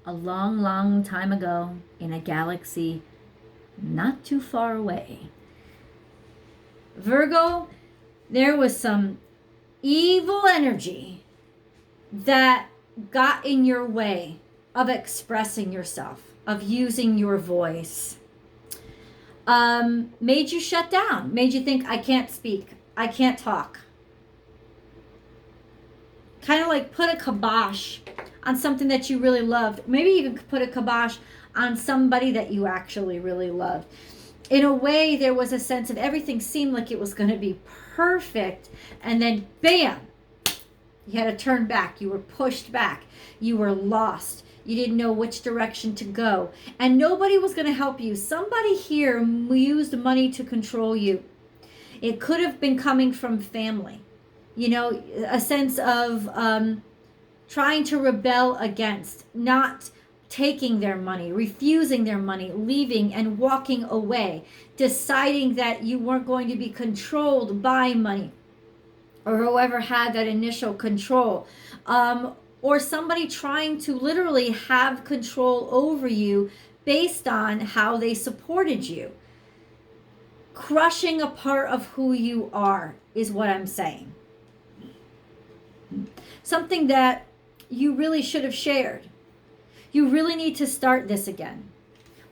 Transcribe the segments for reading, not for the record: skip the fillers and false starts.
a long, long time ago in a galaxy not too far away. Virgo, there was some evil energy that got in your way of expressing yourself, of using your voice. Made you shut down, made you think, I can't speak, I can't talk. Kind of like put a kibosh on something that you really loved. Maybe even put a kibosh on somebody that you actually really loved. In a way, there was a sense of everything seemed like it was going to be perfect. And then, bam, you had to turn back. You were pushed back. You were lost. You didn't know which direction to go. And nobody was going to help you. Somebody here used money to control you. It could have been coming from family. You know, a sense of trying to rebel against, not taking their money, refusing their money, leaving and walking away, deciding that you weren't going to be controlled by money or whoever had that initial control. Or somebody trying to literally have control over you based on how they supported you. Crushing a part of who you are is what I'm saying. Something that you really should have shared. You really need to start this again.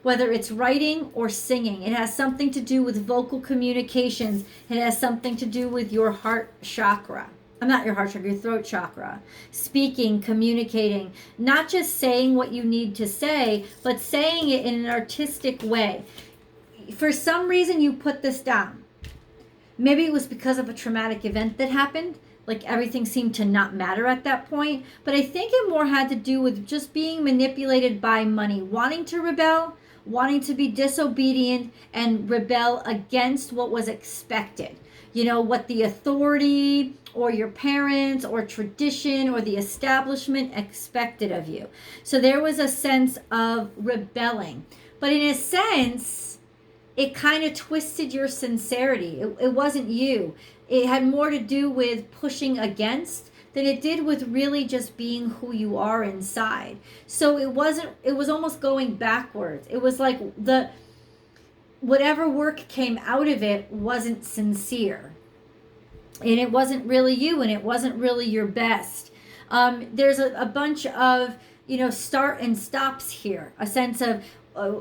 Whether it's writing or singing, it has something to do with vocal communications. It has something to do with your heart chakra. Not your heart chakra, your throat chakra. Speaking, communicating, not just saying what you need to say, but saying it in an artistic way. For some reason, you put this down. Maybe it was because of a traumatic event that happened. Like everything seemed to not matter at that point. But I think it more had to do with just being manipulated by money, wanting to rebel, wanting to be disobedient and rebel against what was expected. You know, what the authority or your parents or tradition or the establishment expected of you. So there was a sense of rebelling. But in a sense, it kind of twisted your sincerity. It wasn't you. It had more to do with pushing against than it did with really just being who you are inside. So it was almost going backwards. It was like whatever work came out of it wasn't sincere. And it wasn't really you, and it wasn't really your best. There's a bunch of, start and stops here. A sense of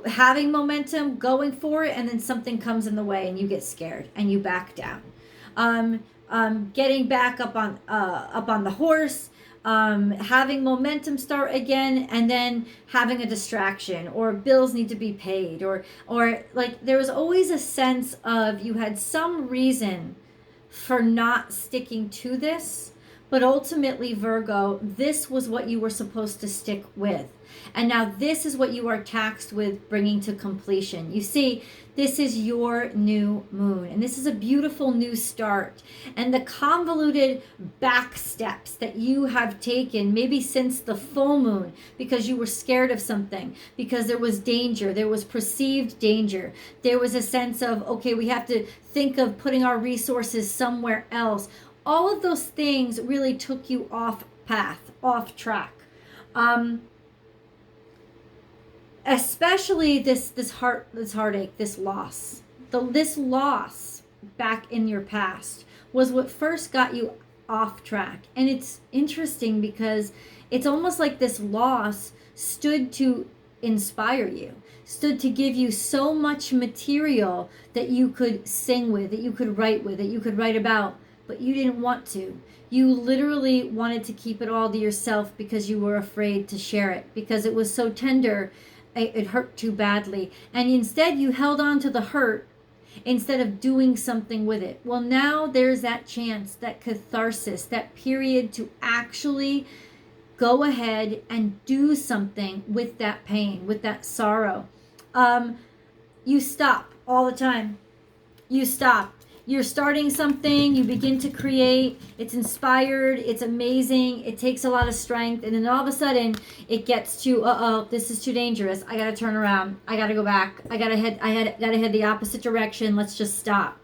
having momentum, going for it, and then something comes in the way and you get scared and you back down. Getting back up on the horse, having momentum start again, and then having a distraction, or bills need to be paid, or like there was always a sense of you had some reason for not sticking to this, but ultimately, Virgo, this was what you were supposed to stick with. And now this is what you are taxed with bringing to completion. You see, this is your new moon, and this is a beautiful new start. And the convoluted back steps that you have taken, maybe since the full moon, because you were scared of something, because there was danger, there was perceived danger. There was a sense of, okay, we have to think of putting our resources somewhere else. All of those things really took you off path, off track. Especially this heartache, this loss. This loss back in your past was what first got you off track. And it's interesting because it's almost like this loss stood to inspire you, stood to give you so much material that you could sing with, that you could write with, that you could write about, but you didn't want to. You literally wanted to keep it all to yourself because you were afraid to share it, because it was so tender. It hurt too badly. And instead you held on to the hurt instead of doing something with it. Well, now there's that chance, that catharsis, that period to actually go ahead and do something with that pain, with that sorrow. You stop all the time. You stop. You're starting something, you begin to create, it's inspired, it's amazing, it takes a lot of strength, and then all of a sudden it gets to, this is too dangerous, I gotta turn around, I gotta go back, I gotta head the opposite direction, let's just stop.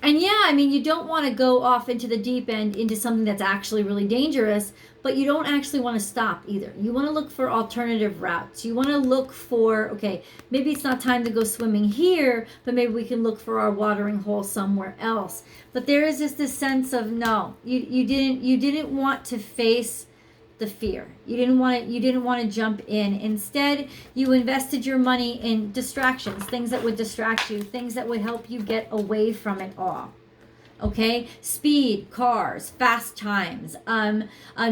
And yeah, I mean, you don't want to go off into the deep end into something that's actually really dangerous, but you don't actually want to stop either. You want to look for alternative routes. You want to look for, okay, maybe it's not time to go swimming here, but maybe we can look for our watering hole somewhere else. But there is just this sense of no, you didn't want to face the fear. You didn't want to jump in. Instead, you invested your money in distractions, things that would distract you, things that would help you get away from it all. Okay, speed, cars, fast times,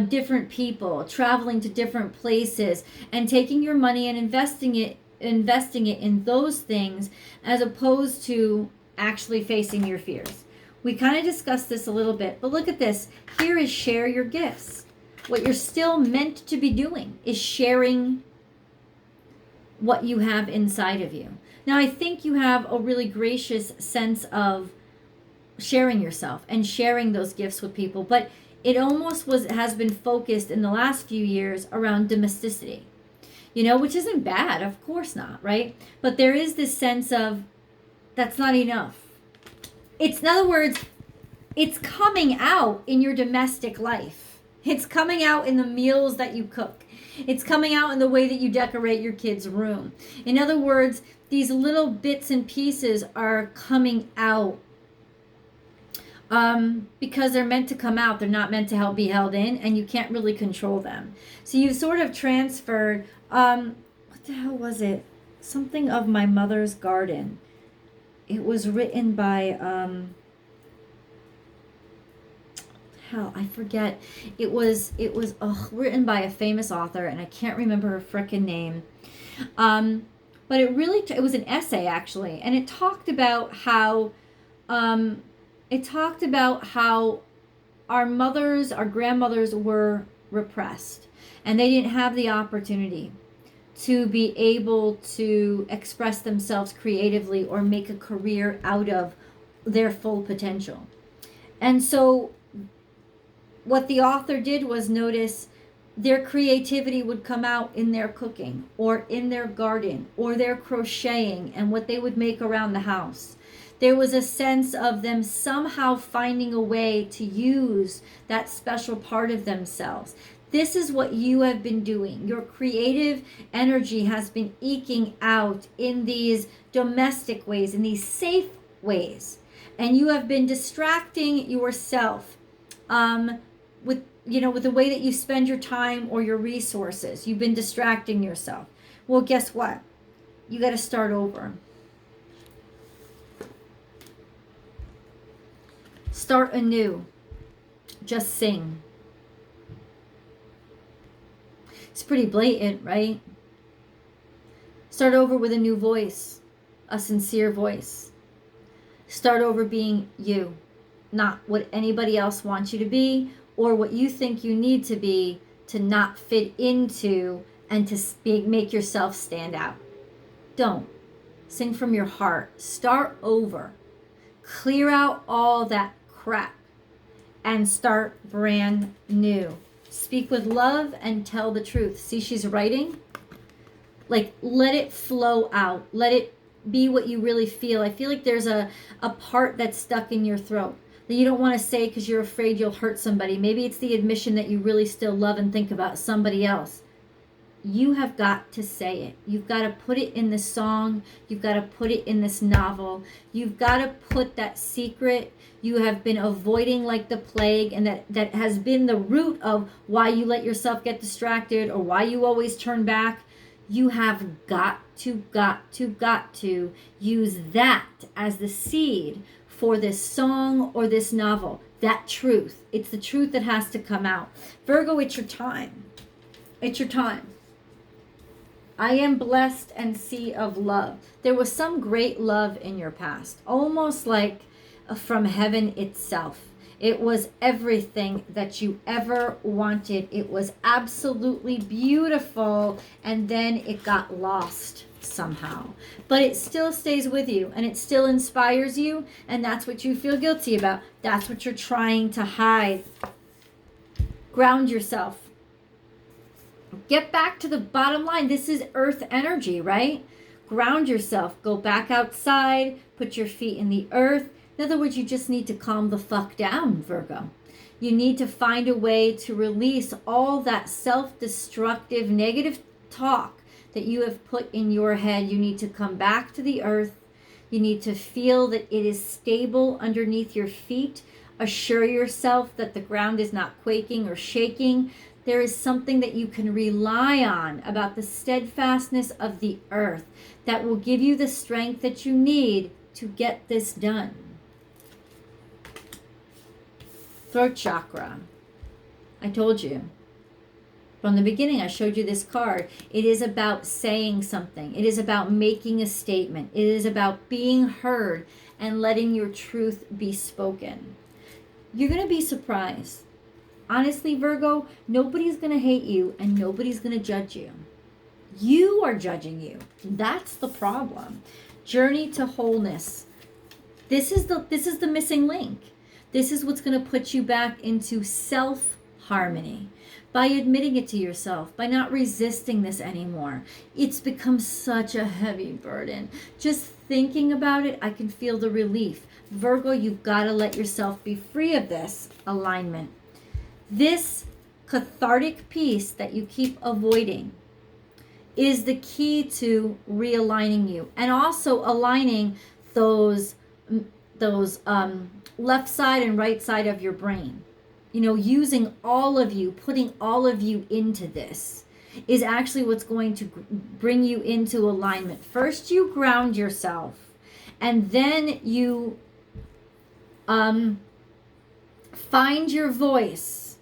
different people, traveling to different places, and taking your money and investing it in those things as opposed to actually facing your fears. We kind of discussed this a little bit, but look at this. Here is share your gifts. What you're still meant to be doing is sharing what you have inside of you. Now, I think you have a really gracious sense of sharing yourself and sharing those gifts with people, but it almost has been focused in the last few years around domesticity, which isn't bad, of course not, right? But there is this sense of that's not enough. In other words, it's coming out in your domestic life. It's coming out in the meals that you cook. It's coming out in the way that you decorate your kid's room. In other words, these little bits and pieces are coming out because they're meant to come out. They're not meant to be held in, and you can't really control them. So you've sort of transferred, what the hell was it? Something of My Mother's Garden. It was written by, I forget. It was written by a famous author, and I can't remember her frickin' name. But it was an essay actually, and it talked about how our mothers, our grandmothers were repressed, and they didn't have the opportunity to be able to express themselves creatively or make a career out of their full potential. And so what the author did was notice their creativity would come out in their cooking or in their garden or their crocheting and what they would make around the house. There was a sense of them somehow finding a way to use that special part of themselves. This is what you have been doing. Your creative energy has been eking out in these domestic ways, in these safe ways. And you have been distracting yourself with the way that you spend your time or your resources. You've been distracting yourself. Well, guess what? You got to start over. Start anew. Just sing. It's pretty blatant, right? Start over with a new voice, a sincere voice. Start over being you, not what anybody else wants you to be or what you think you need to be to not fit into and to make yourself stand out. Don't. Sing from your heart. Start over. Clear out all that crap and start brand new. Speak with love and tell the truth. See, she's writing. Like, let it flow out. Let it be what you really feel. I feel like there's a part that's stuck in your throat that you don't want to say because you're afraid you'll hurt somebody. Maybe it's the admission that you really still love and think about somebody else. You have got to say it. You've got to put it in the song. You've got to put it in this novel. You've got to put that secret you have been avoiding like the plague, and that has been the root of why you let yourself get distracted or why you always turn back. You have got to use that as the seed for this song or this novel. That truth. It's the truth that has to come out. Virgo, it's your time. It's your time. I am blessed and sea of love. There was some great love in your past, almost like from heaven itself. It was everything that you ever wanted. It was absolutely beautiful, and then it got lost somehow. But it still stays with you, and it still inspires you, and that's what you feel guilty about. That's what you're trying to hide. Ground yourself. Get back to the bottom line. This is earth energy, right? Ground yourself. Go back outside. Put your feet in the earth. In other words, you just need to calm the fuck down, Virgo. You need to find a way to release all that self-destructive negative talk that you have put in your head. You need to come back to the earth. You need to feel that it is stable underneath your feet. Assure yourself that the ground is not quaking or shaking. There is something that you can rely on about the steadfastness of the earth that will give you the strength that you need to get this done. Throat chakra. I told you. From the beginning, I showed you this card. It is about saying something. It is about making a statement. It is about being heard and letting your truth be spoken. You're going to be surprised. Honestly, Virgo, nobody's going to hate you and nobody's going to judge you. You are judging you. That's the problem. Journey to wholeness. This is the missing link. This is what's going to put you back into self-harmony. By admitting it to yourself, by not resisting this anymore. It's become such a heavy burden. Just thinking about it, I can feel the relief. Virgo, you've got to let yourself be free of this alignment. This cathartic piece that you keep avoiding is the key to realigning you and also aligning those left side and right side of your brain. You know, using all of you, putting all of you into this is actually what's going to bring you into alignment. First, you ground yourself, and then you find your voice,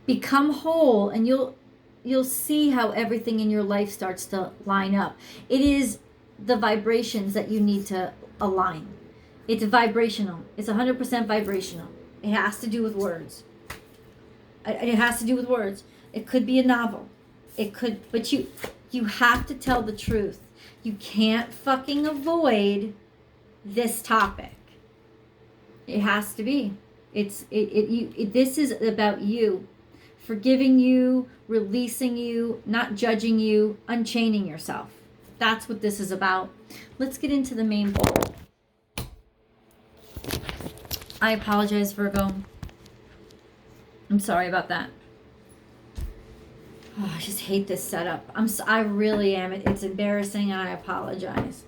become whole, and you'll see how everything in your life starts to line up. It is the vibrations that you need to align. It's vibrational. It's 100% vibrational. It has to do with words. It has to do with words. It could be a novel. It could, but you have to tell the truth. You can't fucking avoid this topic. It has to be. This is about you. Forgiving you, releasing you, not judging you, unchaining yourself. That's what this is about. Let's get into the main bowl. I apologize, Virgo. I'm sorry about that. Oh, I just hate this setup. I really am. It's embarrassing, and I apologize.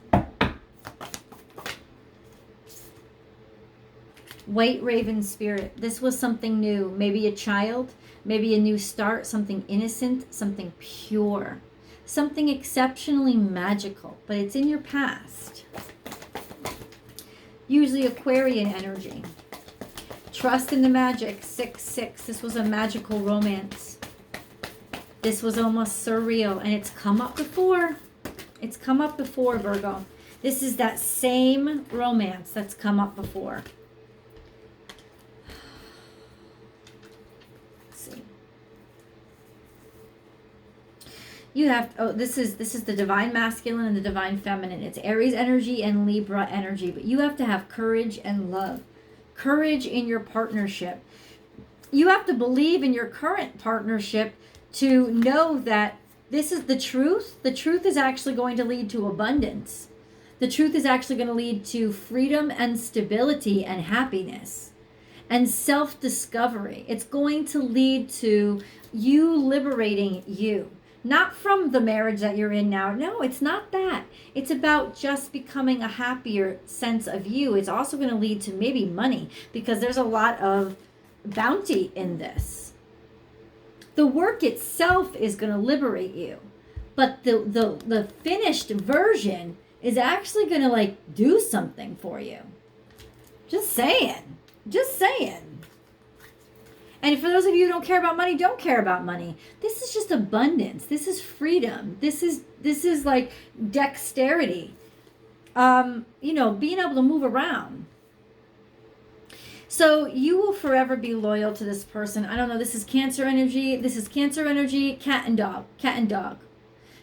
White Raven Spirit. This was something new. Maybe a child. Maybe a new start. Something innocent. Something pure. Something exceptionally magical. But it's in your past. Usually Aquarian energy. Trust in the magic. 6-6. This was a magical romance. This was almost surreal. And it's come up before. It's come up before, Virgo. This is that same romance that's come up before. Let's see. You have, this is the divine masculine and the divine feminine. It's Aries energy and Libra energy. But you have to have courage and love. Courage in your partnership. You have to believe in your current partnership to know that this is the truth. The truth is actually going to lead to abundance. The truth is actually going to lead to freedom and stability and happiness and self-discovery. It's going to lead to you liberating you. Not from the marriage that you're in now. No, it's not that. It's about just becoming a happier sense of you. It's also going to lead to maybe money because there's a lot of bounty in this. The work itself is going to liberate you. But the finished version is actually going to do something for you. Just saying. Just saying. And for those of you who don't care about money, don't care about money. This is just abundance. This is freedom. This is like dexterity. Being able to move around. So you will forever be loyal to this person. I don't know. This is Cancer energy. This is Cancer energy, cat and dog. Cat and dog.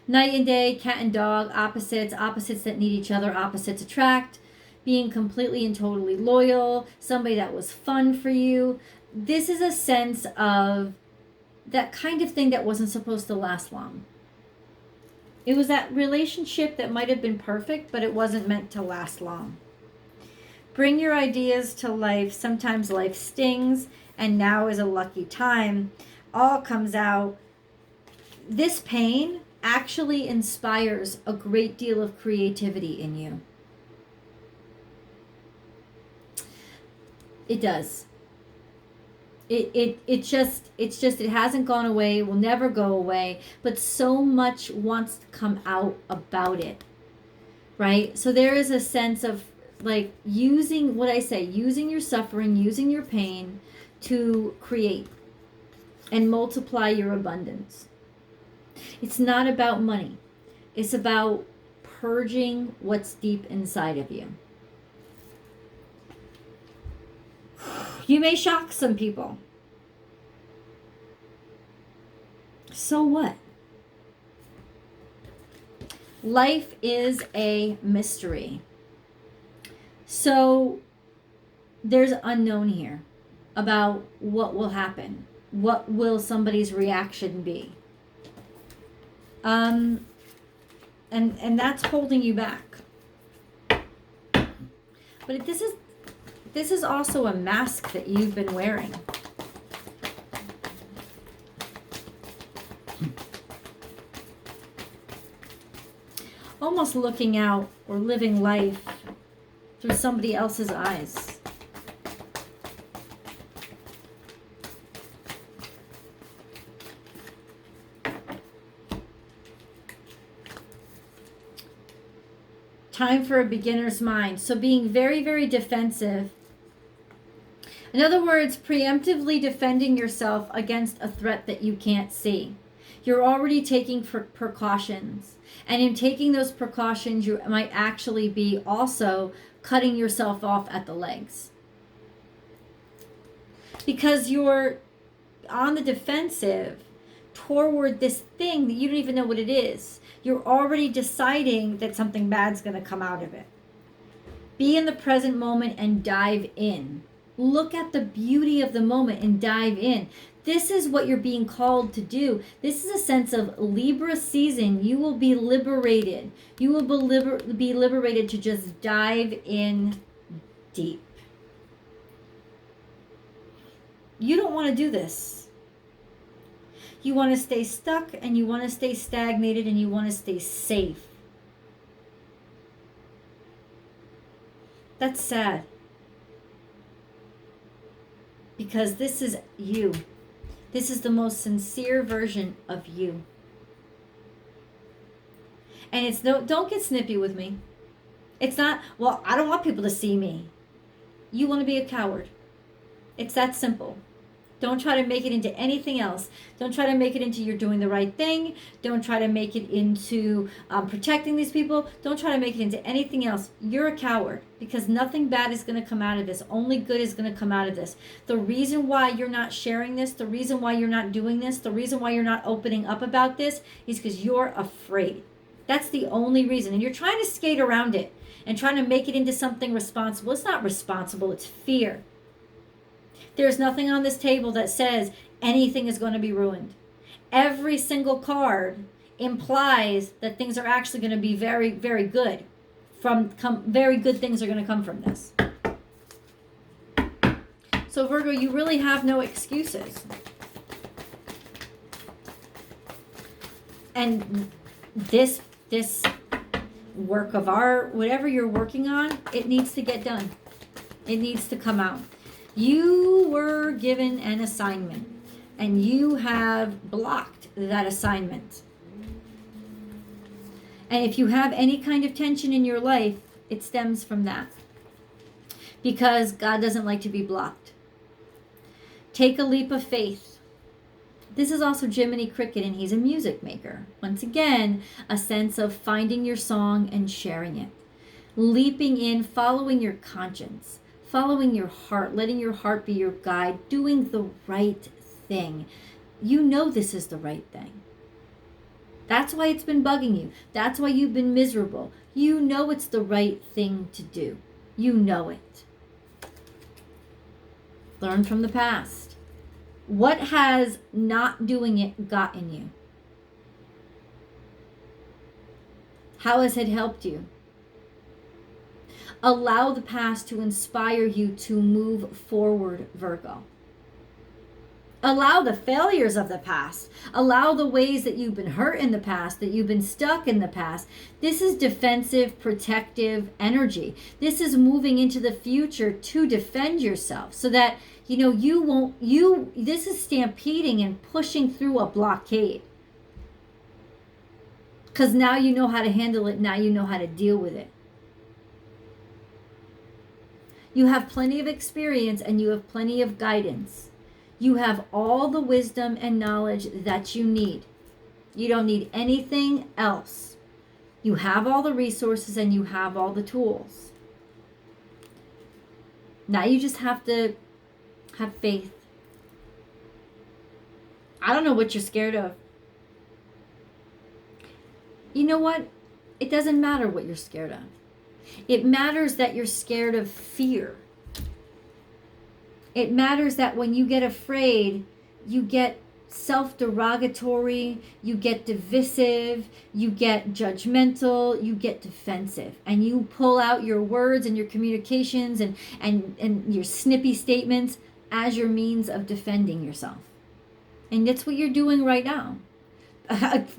Night and day, cat and dog, opposites that need each other, opposites attract. Being completely and totally loyal. Somebody that was fun for you. This is a sense of that kind of thing that wasn't supposed to last long. It was that relationship that might have been perfect, but it wasn't meant to last long. Bring your ideas to life. Sometimes life stings, and now is a lucky time. All comes out. This pain actually inspires a great deal of creativity in you. It does. It hasn't gone away, will never go away, but so much wants to come out about it, right? So there is a sense of like using what I say, using your suffering, using your pain to create and multiply your abundance. It's not about money. It's about purging what's deep inside of you. You may shock some people. So what? Life is a mystery. So there's unknown here about what will happen. What will somebody's reaction be? And that's holding you back. But this is also a mask that you've been wearing. Almost looking out or living life through somebody else's eyes. Time for a beginner's mind. So being very, very defensive. In other words, preemptively defending yourself against a threat that you can't see. You're already taking precautions. And in taking those precautions, you might actually be also cutting yourself off at the legs. Because you're on the defensive toward this thing that you don't even know what it is. You're already deciding that something bad's going to come out of it. Be in the present moment and dive in. Look at the beauty of the moment and dive in. This is what you're being called to do. This is a sense of Libra season. You will be liberated. You will be liberated to just dive in deep. You don't want to do this. You want to stay stuck and you want to stay stagnated and you want to stay safe. That's sad. Because this is you. This is the most sincere version of you. And it's don't get snippy with me. It's not, well, I don't want people to see me. You want to be a coward. It's that simple. Don't try to make it into anything else. Don't try to make it into you're doing the right thing. Don't try to make it into protecting these people. Don't try to make it into anything else. You're a coward because nothing bad is going to come out of this. Only good is going to come out of this. The reason why you're not sharing this, the reason why you're not doing this, the reason why you're not opening up about this is because you're afraid. That's the only reason. And you're trying to skate around it and trying to make it into something responsible. It's not responsible. It's fear. There's nothing on this table that says anything is going to be ruined. Every single card implies that things are actually going to be very, very good. Very good things are going to come from this. So Virgo, you really have no excuses. And this work of art, whatever you're working on, it needs to get done. It needs to come out. You were given an assignment and you have blocked that assignment. And if you have any kind of tension in your life, it stems from that. Because God doesn't like to be blocked. Take a leap of faith. This is also Jiminy Cricket and he's a music maker. Once again, a sense of finding your song and sharing it. Leaping in, following your conscience. Following your heart, letting your heart be your guide, doing the right thing. You know this is the right thing. That's why it's been bugging you. That's why you've been miserable. You know it's the right thing to do. You know it. Learn from the past. What has not doing it gotten you? How has it helped you? Allow the past to inspire you to move forward, Virgo. Allow the failures of the past. Allow the ways that you've been hurt in the past, that you've been stuck in the past. This is defensive, protective energy. This is moving into the future to defend yourself so that, this is stampeding and pushing through a blockade. Because now you know how to handle it. Now you know how to deal with it. You have plenty of experience and you have plenty of guidance. You have all the wisdom and knowledge that you need. You don't need anything else. You have all the resources and you have all the tools. Now you just have to have faith. I don't know what you're scared of. You know what? It doesn't matter what you're scared of. It matters that you're scared of fear. It matters that when you get afraid, you get self-derogatory, you get divisive, you get judgmental, you get defensive. And you pull out your words and your communications and your snippy statements as your means of defending yourself. And that's what you're doing right now.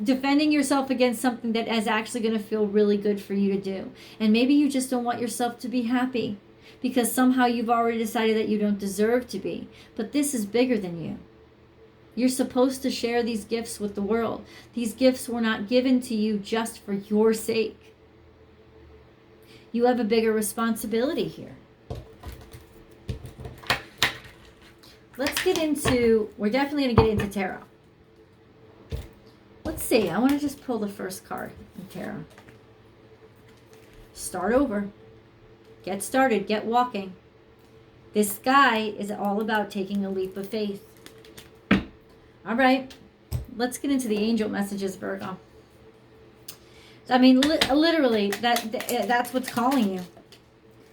Defending yourself against something that is actually going to feel really good for you to do. And maybe you just don't want yourself to be happy because somehow you've already decided that you don't deserve to be. But this is bigger than you. You're supposed to share these gifts with the world. These gifts were not given to you just for your sake. You have a bigger responsibility here. Let's get into, we're definitely going to get into tarot. Let's see. I want to just pull the first card in tarot. Start over. Get started. Get walking. This guy is all about taking a leap of faith. All right. Let's get into the angel messages, Virgo. I mean, literally, that's what's calling you.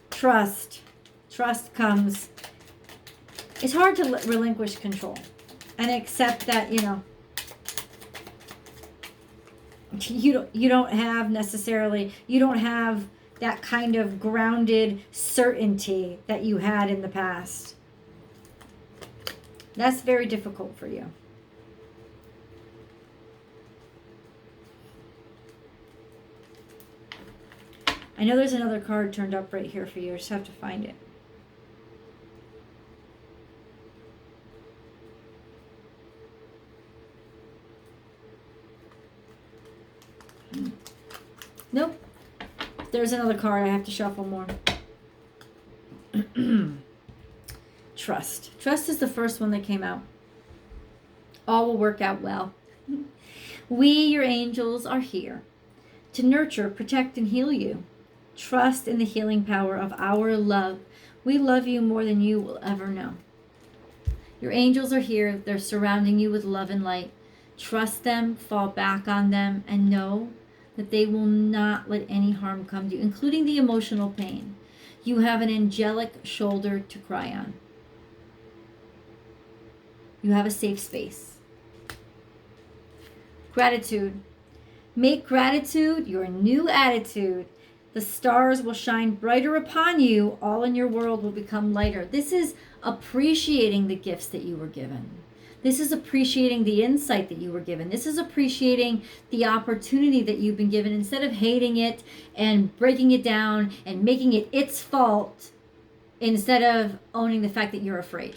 Trust. Trust comes. It's hard to relinquish control and accept that, you don't have necessarily, you don't have that kind of grounded certainty that you had in the past. That's very difficult for you. I know there's another card turned up right here for you. I just have to find it. Nope. There's another card. I have to shuffle more. Trust. Trust is the first one that came out. All will work out well. We, your angels, are here to nurture, protect, and heal you. Trust in the healing power of our love. We love you more than you will ever know. Your angels are here. They're surrounding you with love and light. Trust them, fall back on them, and know that they will not let any harm come to you, including the emotional pain. You have an angelic shoulder to cry on. You have a safe space. Gratitude. Make gratitude your new attitude. The stars will shine brighter upon you. All in your world will become lighter. This is appreciating the gifts that you were given. This is appreciating the insight that you were given. This is appreciating the opportunity that you've been given instead of hating it and breaking it down and making it its fault instead of owning the fact that you're afraid.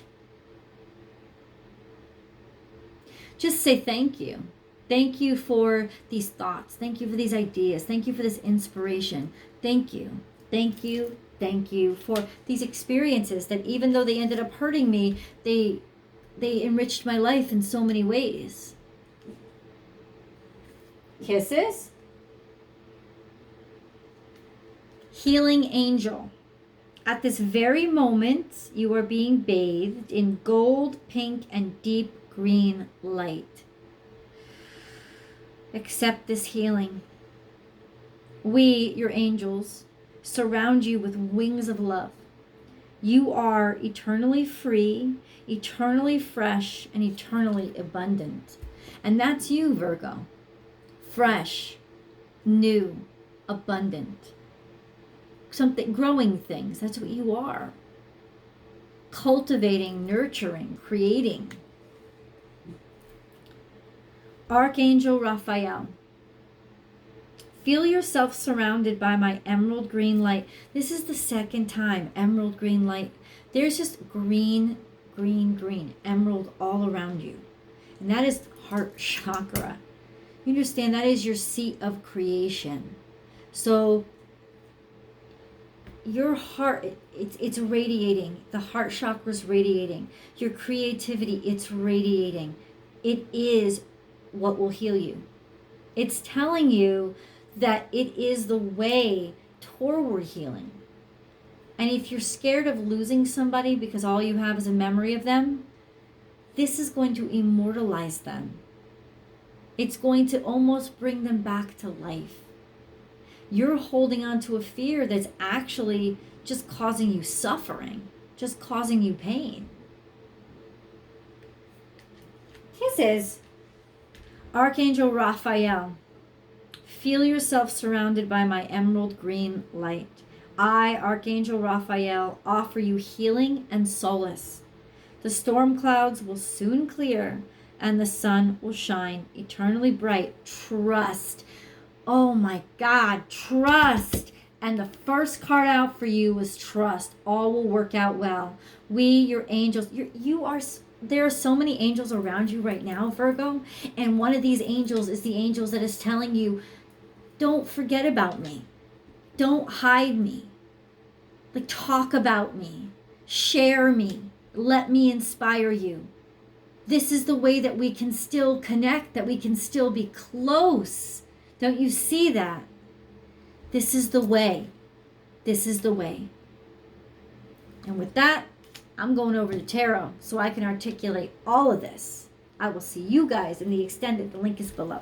Just say thank you. Thank you for these thoughts. Thank you for these ideas. Thank you for this inspiration. Thank you. Thank you. Thank you for these experiences that even though they ended up hurting me, they enriched my life in so many ways. Kisses. Healing angel. At this very moment, you are being bathed in gold, pink, and deep green light. Accept this healing. We, your angels, surround you with wings of love. You are eternally free, eternally fresh, and eternally abundant. And that's you, Virgo. Fresh, new, abundant. something, growing things. That's what you are. Cultivating, nurturing, creating. Archangel Raphael. Feel yourself surrounded by my emerald green light. This is the second time, emerald green light. There's just green, green, green, emerald all around you. And that is heart chakra. You understand that is your seat of creation. So your heart, it's radiating. The heart chakra is radiating. Your creativity, it's radiating. It is what will heal you. It's telling you that it is the way toward healing. And if you're scared of losing somebody because all you have is a memory of them, this is going to immortalize them. It's going to almost bring them back to life. You're holding on to a fear that's actually just causing you suffering, just causing you pain. Kisses. Archangel Raphael. Feel yourself surrounded by my emerald green light. I, Archangel Raphael, offer you healing and solace. The storm clouds will soon clear and the sun will shine eternally bright. Trust. Oh my God, trust. And the first card out for you was trust. All will work out well. We, your angels, there are so many angels around you right now, Virgo. And one of these angels is the angels that is telling you, don't forget about me. Don't hide me. Like, talk about me. Share me. Let me inspire you. This is the way that we can still connect, that we can still be close. Don't you see that? This is the way. This is the way. And with that, I'm going over to tarot so I can articulate all of this. I will see you guys in the extended. The link is below.